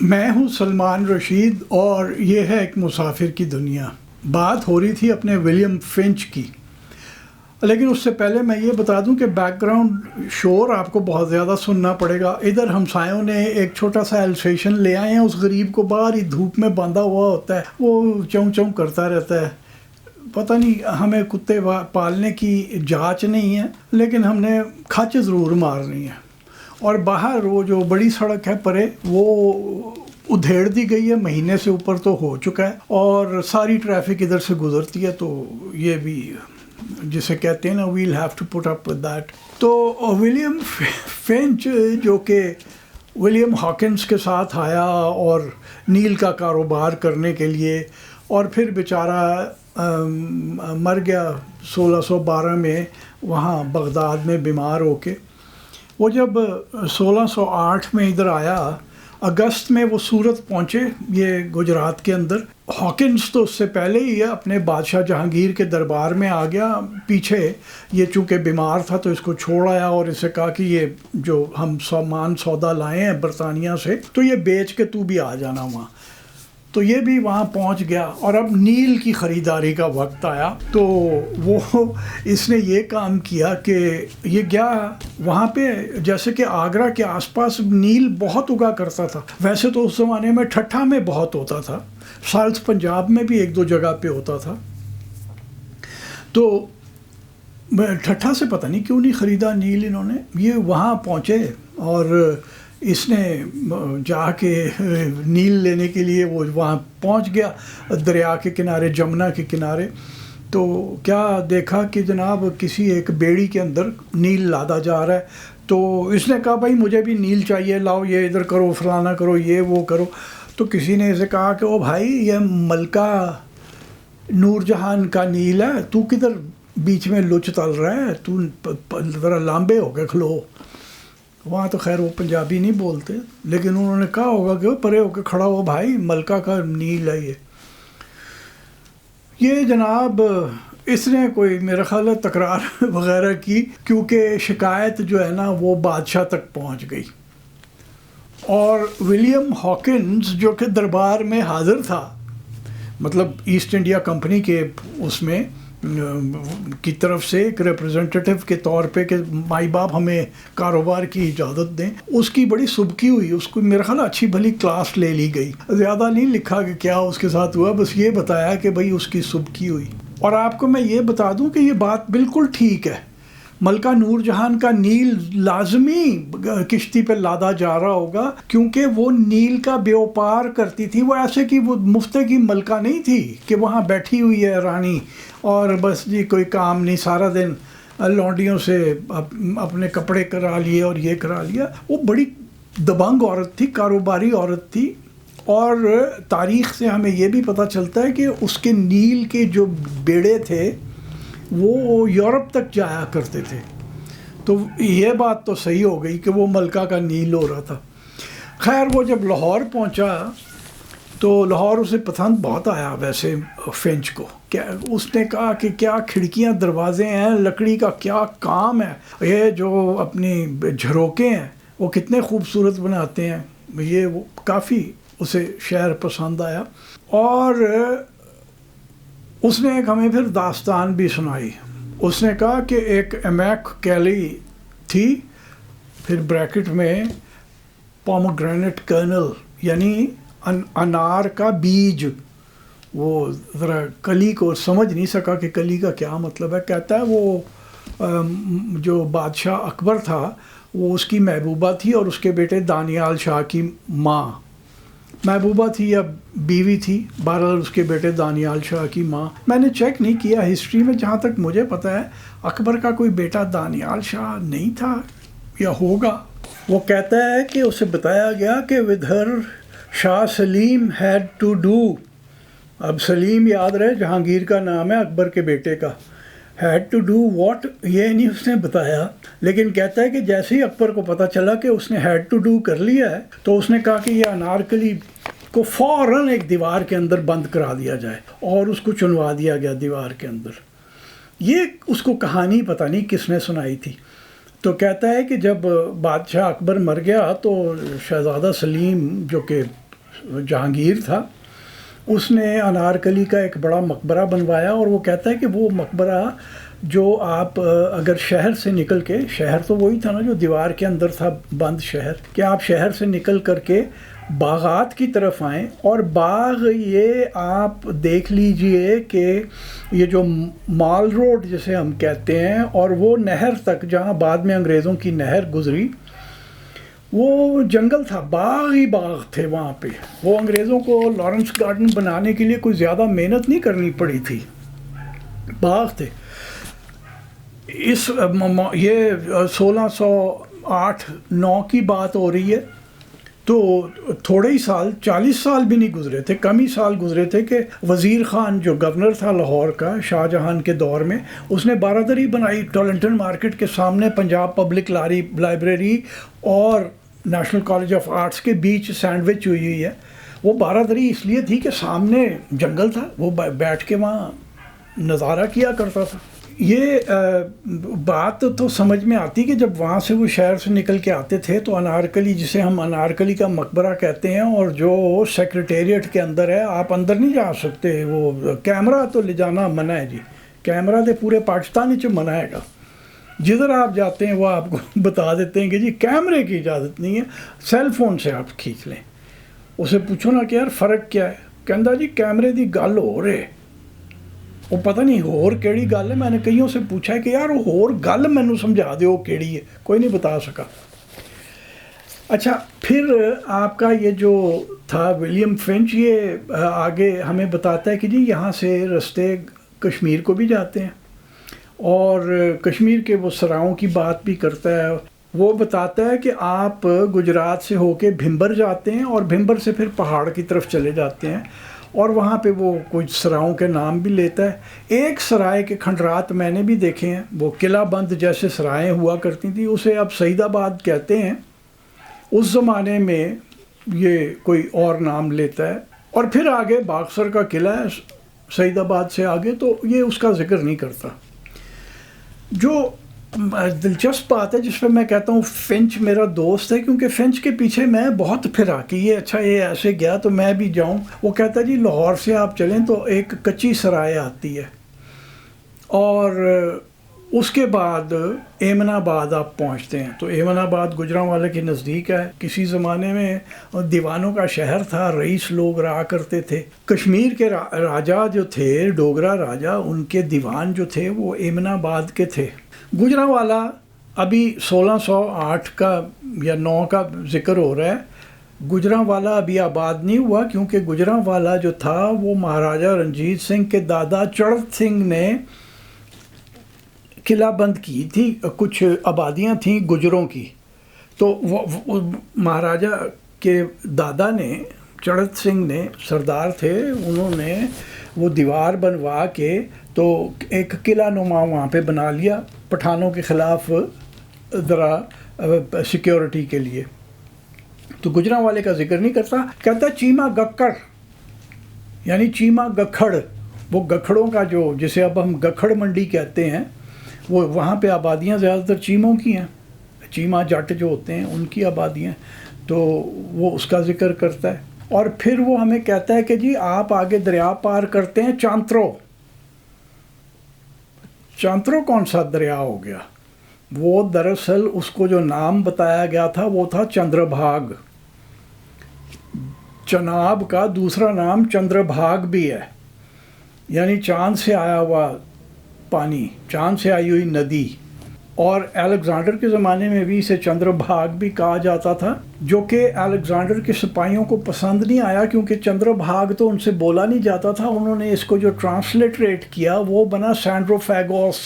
میں ہوں سلمان رشید اور یہ ہے ایک مسافر کی دنیا۔ بات ہو رہی تھی اپنے ولیم فنچ کی، لیکن اس سے پہلے میں یہ بتا دوں کہ بیک گراؤنڈ شور آپ کو بہت زیادہ سننا پڑے گا۔ ادھر ہمسایوں نے ایک چھوٹا سا ایلسیشن لے آئے ہیں، اس غریب کو باہر ہی دھوپ میں باندھا ہوا ہوتا ہے، وہ چوں چوں کرتا رہتا ہے۔ پتہ نہیں، ہمیں کتے پالنے کی جانچ نہیں ہے، لیکن ہم نے کھچ ضرور مارنی ہے۔ اور باہر وہ جو بڑی سڑک ہے پرے، وہ ادھیڑ دی گئی ہے، مہینے سے اوپر تو ہو چکا ہے، اور ساری ٹریفک ادھر سے گزرتی ہے، تو یہ بھی جسے کہتے ہیں نا well have to put up with that. تو ولیم فنچ جو کہ ولیم ہاکنس کے ساتھ آیا اور نیل کا کاروبار کرنے کے لیے، اور پھر بیچارہ مر گیا 1612 میں وہاں بغداد میں بیمار ہو کے۔ وہ جب 1608 میں ادھر آیا، اگست میں وہ سورت پہنچے، یہ گجرات کے اندر۔ ہاکنس تو اس سے پہلے ہی اپنے بادشاہ جہانگیر کے دربار میں آ گیا پیچھے، یہ چونکہ بیمار تھا تو اس کو چھوڑ آیا اور اسے کہا کہ یہ جو ہم سامان سودا لائے ہیں برطانیہ سے، تو یہ بیچ کے تو بھی آ جانا وہاں۔ تو یہ بھی وہاں پہنچ گیا، اور اب نیل کی خریداری کا وقت آیا، تو وہ اس نے یہ کام کیا کہ یہ گیا وہاں پہ، جیسے کہ آگرہ کے آس پاس نیل بہت اگا کرتا تھا۔ ویسے تو اس زمانے میں ٹھٹھا میں بہت ہوتا تھا، سالس پنجاب میں بھی ایک دو جگہ پہ ہوتا تھا۔ تو ٹھٹھا سے پتہ نہیں کیوں نہیں خریدا نیل انہوں نے۔ یہ وہاں پہنچے اور اس نے جا کے نیل لینے کے لیے وہ وہاں پہنچ گیا دریا کے کنارے، جمنا کے کنارے۔ تو کیا دیکھا کہ جناب کسی ایک بیڑی کے اندر نیل لادا جا رہا ہے، تو اس نے کہا بھائی مجھے بھی نیل چاہیے، لاؤ یہ ادھر کرو، فلانا کرو، یہ وہ کرو۔ تو کسی نے اسے کہا کہ او بھائی یہ ملکہ نور جہان کا نیل ہے، تو کدھر بیچ میں لچ تل رہا ہے، تو ذرا لامبے ہو کے کھلو۔ وہاں تو خیر وہ پنجابی نہیں بولتے، لیکن انہوں نے کہا ہوگا کہ وہ پرے ہو کے کھڑا ہو، بھائی ملکہ کا نیل ہے یہ جناب۔ اس نے کوئی میرا خیال ہے تکرار وغیرہ کی، کیونکہ شکایت جو ہے نا وہ بادشاہ تک پہنچ گئی، اور ولیم ہاکنز جو کہ دربار میں حاضر تھا، مطلب ایسٹ انڈیا کمپنی کے اس میں کی طرف سے ایک ریپرزنٹیٹیو کے طور پہ کہ مائی باپ ہمیں کاروبار کی اجازت دیں، اس کی بڑی سبکی ہوئی، اس کو میرا خیال اچھی بھلی کلاس لے لی گئی۔ زیادہ نہیں لکھا کہ کیا اس کے ساتھ ہوا، بس یہ بتایا کہ بھئی اس کی سبکی ہوئی۔ اور آپ کو میں یہ بتا دوں کہ یہ بات بالکل ٹھیک ہے، ملکہ نور جہان کا نیل لازمی کشتی پہ لادا جا رہا ہوگا، کیونکہ وہ نیل کا بیوپار کرتی تھی۔ وہ ایسے کہ وہ مفتے کی ملکہ نہیں تھی کہ وہاں بیٹھی ہوئی ہے رانی اور بس جی کوئی کام نہیں، سارا دن لونڈیوں سے اپنے کپڑے کرا لیے اور یہ کرا لیا۔ وہ بڑی دبنگ عورت تھی، کاروباری عورت تھی، اور تاریخ سے ہمیں یہ بھی پتہ چلتا ہے کہ اس کے نیل کے جو بیڑے تھے وہ یورپ تک جایا کرتے تھے۔ تو یہ بات تو صحیح ہو گئی کہ وہ ملکہ کا نیل ہو رہا تھا۔ خیر وہ جب لاہور پہنچا تو لاہور اسے پسند بہت آیا ویسے فنچ کو۔ اس نے کہا کہ کیا کھڑکیاں دروازے ہیں، لکڑی کا کیا کام ہے، یہ جو اپنی جھروکے ہیں وہ کتنے خوبصورت بناتے ہیں، یہ وہ کافی اسے شہر پسند آیا۔ اور اس نے ایک ہمیں پھر داستان بھی سنائی۔ اس نے کہا کہ ایک امیک کیلی تھی، پھر بریکٹ میں پومگرینٹ کرنل، یعنی انار کا بیج۔ وہ ذرا کلی کو سمجھ نہیں سکا کہ کلی کا کیا مطلب ہے۔ کہتا ہے وہ جو بادشاہ اکبر تھا وہ اس کی محبوبہ تھی، اور اس کے بیٹے دانیال شاہ کی ماں محبوبہ تھی یا بیوی تھی، بہرحال اس کے بیٹے دانیال شاہ کی ماں۔ میں نے چیک نہیں کیا ہسٹری میں، جہاں تک مجھے پتہ ہے اکبر کا کوئی بیٹا دانیال شاہ نہیں تھا یا ہوگا۔ وہ کہتا ہے کہ اسے بتایا گیا کہ with her Shah Salim had to do, اب سلیم یاد رہے جہانگیر کا نام ہے اکبر کے بیٹے کا، ہیڈ ٹو ڈو واٹ یہ نہیں اس نے بتایا، لیکن کہتا ہے کہ جیسے ہی اکبر کو پتہ چلا کہ اس نے ہیڈ ٹو ڈو کر لیا ہے، تو اس نے کہا کہ یہ انارکلی کو فوراً ایک دیوار کے اندر بند کرا دیا جائے، اور اس کو چنوا دیا گیا دیوار کے اندر۔ یہ اس کو کہانی پتہ نہیں کس نے سنائی تھی۔ تو کہتا ہے کہ جب بادشاہ اکبر مر گیا تو شہزادہ سلیم جو کہ جہانگیر تھا، اس نے انارکلی کا ایک بڑا مقبرہ بنوایا، اور وہ کہتا ہے کہ وہ مقبرہ جو آپ اگر شہر سے نکل کے، شہر تو وہی تھا نا جو دیوار کے اندر تھا بند شہر، کہ آپ شہر سے نکل کر کے باغات کی طرف آئیں، اور باغ یہ آپ دیکھ لیجئے کہ یہ جو مال روڈ جسے ہم کہتے ہیں، اور وہ نہر تک جہاں بعد میں انگریزوں کی نہر گزری، وہ جنگل تھا، باغ ہی باغ تھے وہاں پہ. وہ انگریزوں کو لارنس گارڈن بنانے کے لیے کوئی زیادہ محنت نہیں کرنی پڑی تھی، باغ تھے. یہ 1608-9 کی بات ہو رہی ہے، تو تھوڑے ہی سال، 40 سال بھی نہیں گزرے تھے، کم ہی سال گزرے تھے کہ وزیر خان جو گورنر تھا لاہور کا شاہ جہان کے دور میں، اس نے بارادری بنائی ٹورنٹن مارکیٹ کے سامنے، پنجاب پبلک لائبریری اور نیشنل کالج آف آرٹس کے بیچ سینڈوچ ہوئی ہے. وہ بارادری اس لیے تھی کہ سامنے جنگل تھا، وہ بیٹھ کے وہاں نظارہ کیا کرتا تھا. یہ بات تو سمجھ میں آتی کہ جب وہاں سے وہ شہر سے نکل کے آتے تھے تو انارکلی، جسے ہم انارکلی کا مقبرہ کہتے ہیں، اور جو سیکریٹریٹ کے اندر ہے، آپ اندر نہیں جا سکتے، وہ کیمرہ تو لے جانا منع ہے جی، کیمرہ تو پورے پاکستان چ منع ہے گا. جدھر آپ جاتے ہیں وہ آپ کو بتا دیتے ہیں کہ جی کیمرے کی اجازت نہیں ہے، سیل فون سے آپ کھینچ لیں. اسے پوچھو نا کہ یار فرق کیا ہے، کہندا جی کیمرے دی گل ہو رہے، وہ پتہ نہیں ہور کیڑی گل ہے. میں نے کئیوں سے پوچھا ہے کہ یار وہ ہور گل مینوں سمجھا دیو کیڑی ہے، کوئی نہیں بتا سکا. اچھا، پھر آپ کا یہ جو تھا ولیم فنچ، یہ آگے ہمیں بتاتا ہے کہ جی یہاں سے رستے کشمیر کو بھی جاتے ہیں، اور کشمیر کے وہ سراؤں کی بات بھی کرتا ہے. وہ بتاتا ہے کہ آپ گجرات سے ہو کے بھمبر جاتے ہیں، اور بھمبر سے پھر پہاڑ کی طرف چلے جاتے ہیں، اور وہاں پہ وہ کچھ سراؤں کے نام بھی لیتا ہے. ایک سرائے کے کھنڈرات میں نے بھی دیکھے ہیں، وہ قلعہ بند جیسے سرائیں ہوا کرتی تھیں، اسے اب سعید آباد کہتے ہیں. اس زمانے میں یہ کوئی اور نام لیتا ہے. اور پھر آگے باکسر کا قلعہ ہے سعید آباد سے آگے، تو یہ اس کا ذکر نہیں کرتا. جو دلچسپ بات ہے جس پہ میں کہتا ہوں فنچ میرا دوست ہے، کیونکہ فنچ کے پیچھے میں بہت پھرا کہ یہ اچھا یہ ایسے گیا تو میں بھی جاؤں. وہ کہتا ہے جی لاہور سے آپ چلیں تو ایک کچی سرائے آتی ہے، اور اس کے بعد ایمن آباد آپ پہنچتے ہیں. تو ایمن آباد گجرانوالے کے نزدیک ہے. کسی زمانے میں دیوانوں کا شہر تھا، رئیس لوگ رہا کرتے تھے. کشمیر کے راجہ جو تھے، ڈوگرا راجہ، ان کے دیوان جو تھے وہ ایمن آباد کے تھے. گجرانوالہ ابھی 1608 کا یا 9 کا ذکر ہو رہا ہے. گجرانوالہ ابھی آباد نہیں ہوا، کیونکہ گجرانوالہ جو تھا وہ مہاراجہ رنجیت سنگھ کے دادا چڑت سنگھ نے قلعہ بند کی تھی. کچھ آبادیاں تھیں گجروں کی، تو مہاراجہ کے دادا نے، چڑت سنگھ نے، سردار تھے، انہوں نے وہ دیوار بنوا کے تو ایک قلعہ نما وہاں پہ بنا لیا پٹھانوں کے خلاف ذرا سیکیورٹی کے لیے. تو گجرانوالے کا ذکر نہیں کرتا، کہتا چیما گکڑ، یعنی چیما گکھڑ، وہ گکھڑوں کا جو، جسے اب ہم گکھڑ منڈی کہتے ہیں، وہ وہاں پہ آبادیاں زیادہ تر چیموں کی ہیں، چیما جٹ جو ہوتے ہیں ان کی آبادیاں. تو وہ اس کا ذکر کرتا ہے. اور پھر وہ ہمیں کہتا ہے کہ جی آپ آگے دریا پار کرتے ہیں چانترو. چانترو کون سا دریا ہو گیا؟ وہ دراصل اس کو جو نام بتایا گیا تھا وہ تھا چندر بھاگ. چناب کا دوسرا نام چندر بھاگ بھی ہے، یعنی چاند سے آیا ہوا پانی، چاند سے آئی ہوئی ندی. اور الیگزینڈر کے زمانے میں بھی اسے چندر بھاگ بھی کہا جاتا تھا، جو کہ الیگزینڈر کے سپاہیوں کو پسند نہیں آیا، کیونکہ چندر بھاگ تو ان سے بولا نہیں جاتا تھا. انہوں نے اس کو جو ٹرانسلیٹریٹ کیا وہ بنا سینڈروفیگوس.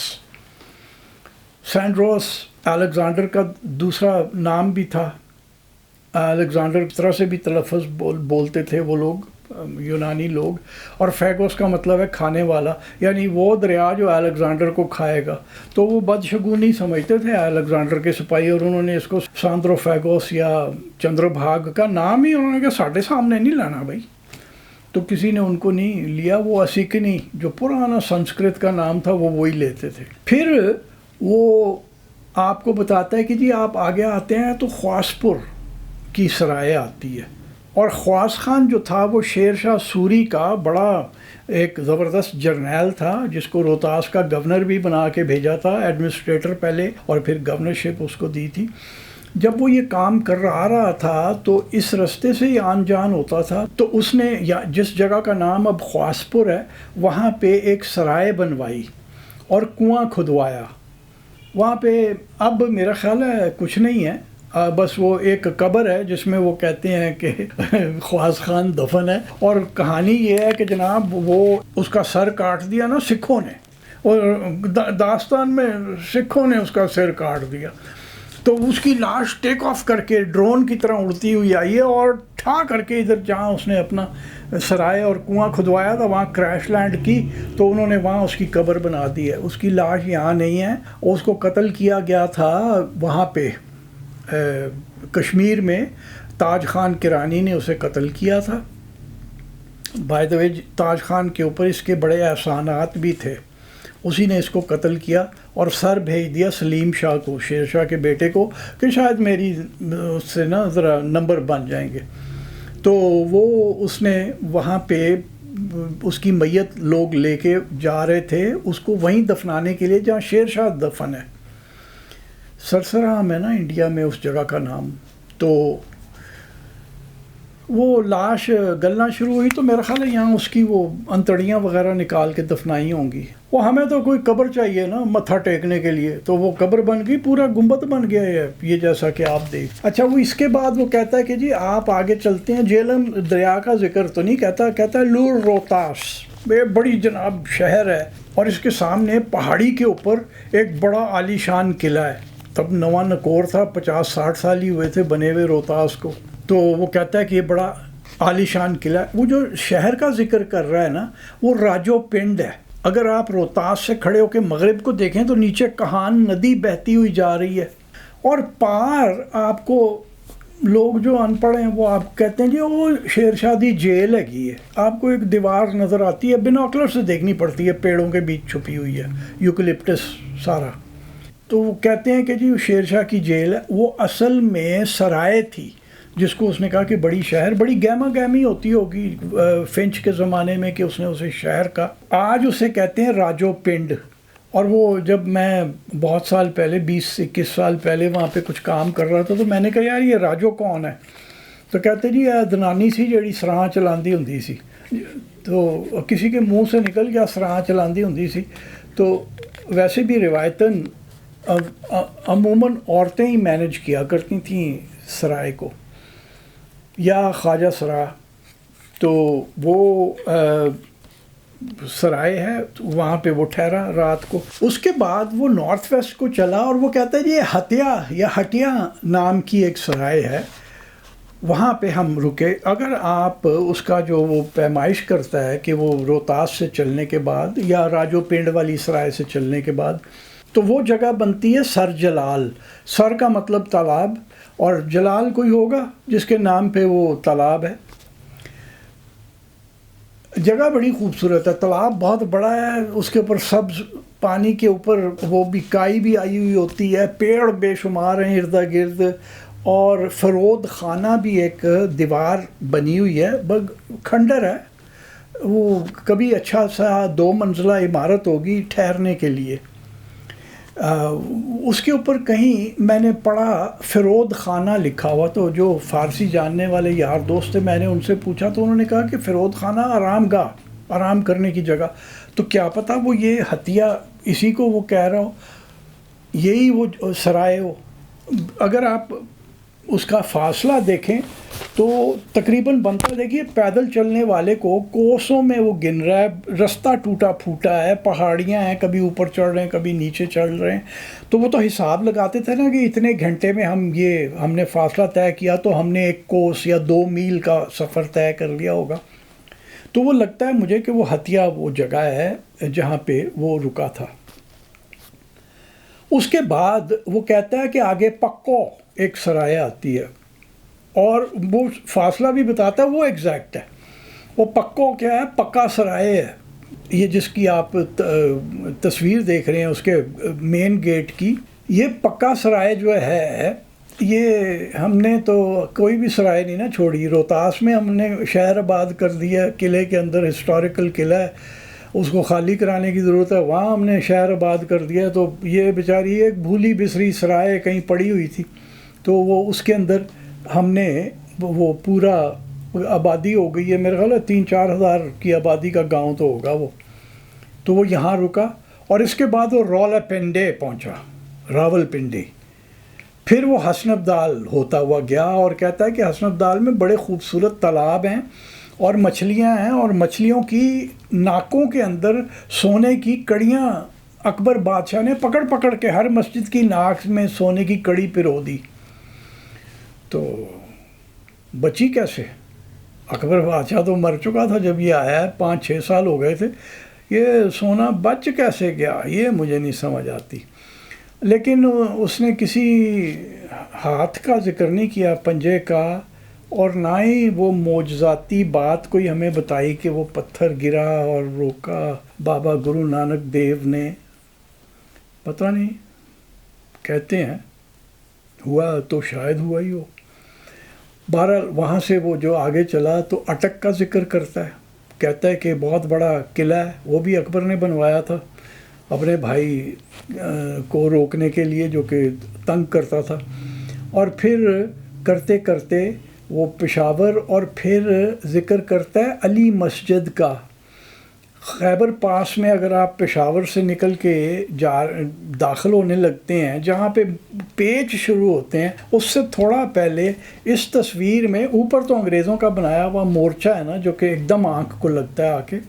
سینڈروس الیگزینڈر کا دوسرا نام بھی تھا. الیگزینڈر اس طرح سے بھی تلفظ بولتے تھے وہ لوگ، یونانی لوگ. اور فیگوس کا مطلب ہے کھانے والا، یعنی وہ دریا جو الیگزینڈر کو کھائے گا. تو وہ بدشگونی سمجھتے تھے الیگزینڈر کے سپاہی، اور انہوں نے اس کو ساندرو فیگوس یا چندر بھاگ کا نام ہی انہوں نے کہا ساڑھے سامنے نہیں لانا بھائی. تو کسی نے ان کو نہیں لیا. وہ اسیکنی جو پرانا سنسکرت کا نام تھا وہ وہی لیتے تھے. پھر وہ آپ کو بتاتا ہے کہ جی آپ آگے آتے ہیں تو خواسپور کی سرائے آتی ہے. اور خواص خان جو تھا وہ شیر شاہ سوری کا بڑا ایک زبردست جرنیل تھا، جس کو روہتاس کا گورنر بھی بنا کے بھیجا تھا، ایڈمنسٹریٹر پہلے، اور پھر گورنرشپ اس کو دی تھی۔ جب وہ یہ کام کر رہا تھا تو اس رستے سے ہی آن جان ہوتا تھا، تو اس نے جس جگہ کا نام اب خواصپور ہے وہاں پہ ایک سرائے بنوائی اور کنواں کھدوایا۔ وہاں پہ اب میرا خیال ہے کچھ نہیں ہے، بس وہ ایک قبر ہے جس میں وہ کہتے ہیں کہ خواص خان دفن ہے، اور کہانی یہ ہے کہ جناب وہ اس کا سر کاٹ دیا نا سکھوں نے، اور داستان میں سکھوں نے اس کا سر کاٹ دیا، تو اس کی لاش ٹیک آف کر کے ڈرون کی طرح اڑتی ہوئی آئی ہے اور ٹھا کر کے ادھر جہاں اس نے اپنا سرائے اور کنواں کھدوایا تھا وہاں کریش لینڈ کی، تو انہوں نے وہاں اس کی قبر بنا دی ہے۔ اس کی لاش یہاں نہیں ہے، اس کو قتل کیا گیا تھا وہاں پہ کشمیر میں، تاج خان کرانی نے اسے قتل کیا تھا۔ بائی دا وے تاج خان کے اوپر اس کے بڑے احسانات بھی تھے، اسی نے اس کو قتل کیا اور سر بھیج دیا سلیم شاہ کو، شیر شاہ کے بیٹے کو، کہ شاید میری اس سے نا ذرا نمبر بن جائیں گے۔ تو وہ اس نے وہاں پہ اس کی میت لوگ لے کے جا رہے تھے اس کو وہیں دفنانے کے لیے جہاں شیر شاہ دفن ہے، سرسرام ہے نا انڈیا میں اس جگہ کا نام۔ تو وہ لاش گلنا شروع ہوئی تو میرا خیال ہے یہاں اس کی وہ انتڑیاں وغیرہ نکال کے دفنائی ہوں گی۔ وہ ہمیں تو کوئی قبر چاہیے نا متھا ٹیکنے کے لیے، تو وہ قبر بن گئی، پورا گنبد بن گیا ہے یہ جیسا کہ آپ دیکھ۔ اچھا وہ اس کے بعد وہ کہتا ہے کہ جی آپ آگے چلتے ہیں، جیلم دریا کا ذکر تو نہیں کہتا، کہتا ہے لور روہتاس، یہ بڑی جناب شہر ہے، اور اس کے سامنے پہاڑی کے اوپر ایک بڑا عالی شان قلعہ ہے۔ تب نواں نکور تھا، 50-60 سال ہی ہوئے تھے بنے ہوئے روہتاس کو، تو وہ کہتا ہے کہ یہ بڑا عالی شان قلعہ ہے۔ وہ جو شہر کا ذکر کر رہا ہے نا وہ راجو پنڈ ہے۔ اگر آپ روہتاس سے کھڑے ہو کے مغرب کو دیکھیں تو نیچے کہان ندی بہتی ہوئی جا رہی ہے، اور پار آپ کو لوگ جو ان پڑھ ہیں وہ آپ کہتے ہیں جی وہ شیر شاہ جیل ہے، آپ کو ایک دیوار نظر آتی ہے، بینوکلر سے دیکھنی پڑتی ہے، پیڑوں کے بیچ چھپی ہوئی ہے، یوکلپٹس سارا۔ تو وہ کہتے ہیں کہ جی شیر شاہ کی جیل ہے، وہ اصل میں سرائے تھی جس کو اس نے کہا کہ بڑی شہر، بڑی گہما گہمی ہوتی ہوگی فنچ کے زمانے میں کہ اس نے اسے شہر کا، آج اسے کہتے ہیں راجو پنڈ۔ اور وہ جب میں بہت سال پہلے 20-21 سال پہلے وہاں پہ کچھ کام کر رہا تھا تو میں نے کہا یار یہ راجو کون ہے؟ تو کہتے جی دنانی سی جیڑی سراں چلاندی ہوندی سی، تو کسی کے منہ سے نکل گیا سراں چلاندی ہوندی سی۔ تو ویسے بھی روایتاً عموماً عورتیں ہی مینج کیا کرتی تھیں سرائے کو، یا خواجہ سرا۔ تو وہ سرائے ہے وہاں پہ وہ ٹھہرا رات کو۔ اس کے بعد وہ نارتھ ویسٹ کو چلا اور وہ کہتا ہے جی یہ ہتیا یا ہٹیا نام کی ایک سرائے ہے، وہاں پہ ہم رکے۔ اگر آپ اس کا جو وہ پیمائش کرتا ہے کہ وہ روہتاس سے چلنے کے بعد یا راجو پنڈ والی سرائے سے چلنے کے بعد، تو وہ جگہ بنتی ہے سر جلال۔ سر کا مطلب تالاب، اور جلال کوئی ہوگا جس کے نام پہ وہ تالاب ہے۔ جگہ بڑی خوبصورت ہے، تالاب بہت بڑا ہے، اس کے اوپر سبز پانی کے اوپر وہ بھی کائی بھی آئی ہوئی ہوتی ہے، پیڑ بے شمار ہیں ارد گرد، اور فرود خانہ بھی ایک دیوار بنی ہوئی ہے، کھنڈر ہے وہ، کبھی اچھا سا 2 منزلہ عمارت ہوگی ٹھہرنے کے لیے۔ اس کے اوپر کہیں میں نے پڑھا فرود خانہ لکھا ہوا، تو جو فارسی جاننے والے یار دوست تھے میں نے ان سے پوچھا تو انہوں نے کہا کہ فرود خانہ آرام گاہ، آرام کرنے کی جگہ۔ تو کیا پتہ وہ یہ ہتیا اسی کو وہ کہہ رہا ہو، یہی وہ سرائے ہو۔ اگر آپ اس کا فاصلہ دیکھیں تو تقریباً بنتا، دیکھیے پیدل چلنے والے کو کوسوں میں وہ گن رہا ہے، رستہ ٹوٹا پھوٹا ہے، پہاڑیاں ہیں، کبھی اوپر چڑھ رہے ہیں کبھی نیچے چڑھ رہے ہیں، تو وہ تو حساب لگاتے تھے نا کہ اتنے گھنٹے میں ہم نے فاصلہ طے کیا تو ہم نے 1 کوس یا 2 میل کا سفر طے کر لیا ہوگا۔ تو وہ لگتا ہے مجھے کہ وہ ہتیا وہ جگہ ہے جہاں پہ وہ رکا تھا۔ اس کے بعد وہ کہتا ہے کہ آگے پکو ایک سرائے آتی ہے، اور وہ فاصلہ بھی بتاتا ہے، وہ ایگزیکٹ ہے۔ وہ پکو کیا ہے؟ پکا سرائے ہے، یہ جس کی آپ تصویر دیکھ رہے ہیں اس کے مین گیٹ کی، یہ پکا سرائے جو ہے یہ ہم نے تو کوئی بھی سرائے نہیں نا چھوڑی. روہتاس میں ہم نے شہر آباد کر دیا, قلعے کے اندر ہسٹوریکل قلعہ ہے, اس کو خالی کرانے کی ضرورت ہے, وہاں ہم نے شہر آباد کر دیا. تو یہ بیچاری ایک بھولی بسری سرائے کہیں پڑی ہوئی تھی, تو وہ اس کے اندر ہم نے وہ پورا آبادی ہو گئی ہے, میرے خیال ہے 3-4 ہزار کی آبادی کا گاؤں تو ہوگا وہ. تو وہ یہاں رکا, اور اس کے بعد وہ راولپنڈی پہنچا, راولپنڈی. پھر وہ حسن ابدال ہوتا ہوا گیا, اور کہتا ہے کہ حسن ابدال میں بڑے خوبصورت تالاب ہیں اور مچھلیاں ہیں, اور مچھلیوں کی ناکوں کے اندر سونے کی کڑیاں اکبر بادشاہ نے پکڑ پکڑ کے ہر مسجد کی ناک میں سونے کی کڑی پرو دی. تو بچی کیسے؟ اکبر بادشاہ تو مر چکا تھا جب یہ آیا ہے, 5-6 سال ہو گئے تھے, یہ سونا بچ کیسے گیا, یہ مجھے نہیں سمجھ آتی. لیکن اس نے کسی ہاتھ کا ذکر نہیں کیا, پنجے کا, اور نہ ہی وہ معجزاتی بات کوئی ہمیں بتائی کہ وہ پتھر گرا اور روکا بابا گرو نانک دیو نے. پتہ نہیں, کہتے ہیں ہوا تو شاید ہوا ہی ہو. بہرحال وہاں سے وہ جو آگے چلا تو اٹک کا ذکر کرتا ہے, کہتا ہے کہ بہت بڑا قلعہ ہے, وہ بھی اکبر نے بنوایا تھا اپنے بھائی کو روکنے کے لیے, جو کہ تنگ کرتا تھا. اور پھر کرتے کرتے وہ پشاور, اور پھر ذکر کرتا ہے علی مسجد کا. خیبر پاس میں اگر آپ پشاور سے نکل کے داخل ہونے لگتے ہیں, جہاں پہ پیچ شروع ہوتے ہیں, اس سے تھوڑا پہلے اس تصویر میں اوپر تو انگریزوں کا بنایا ہوا مورچہ ہے نا, جو کہ ایک دم آنکھ کو لگتا ہے آ کے.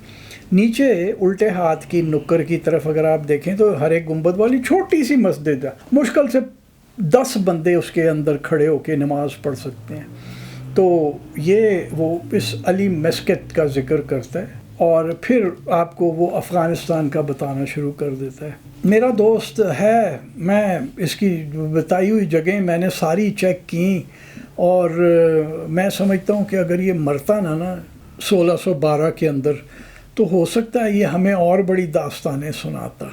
نیچے الٹے ہاتھ کی نکر کی طرف اگر آپ دیکھیں تو ہر ایک گنبد والی چھوٹی سی مسجد ہے, مشکل سے 10 بندے اس کے اندر کھڑے ہو کے نماز پڑھ سکتے ہیں. تو یہ وہ اس علی مسجد کا ذکر کرتا ہے, اور پھر آپ کو وہ افغانستان کا بتانا شروع کر دیتا ہے. میرا دوست ہے, میں اس کی بتائی ہوئی جگہیں میں نے ساری چیک کی, اور میں سمجھتا ہوں کہ اگر یہ مرتا نا 1612 کے اندر, تو ہو سکتا ہے یہ ہمیں اور بڑی داستانیں سناتا.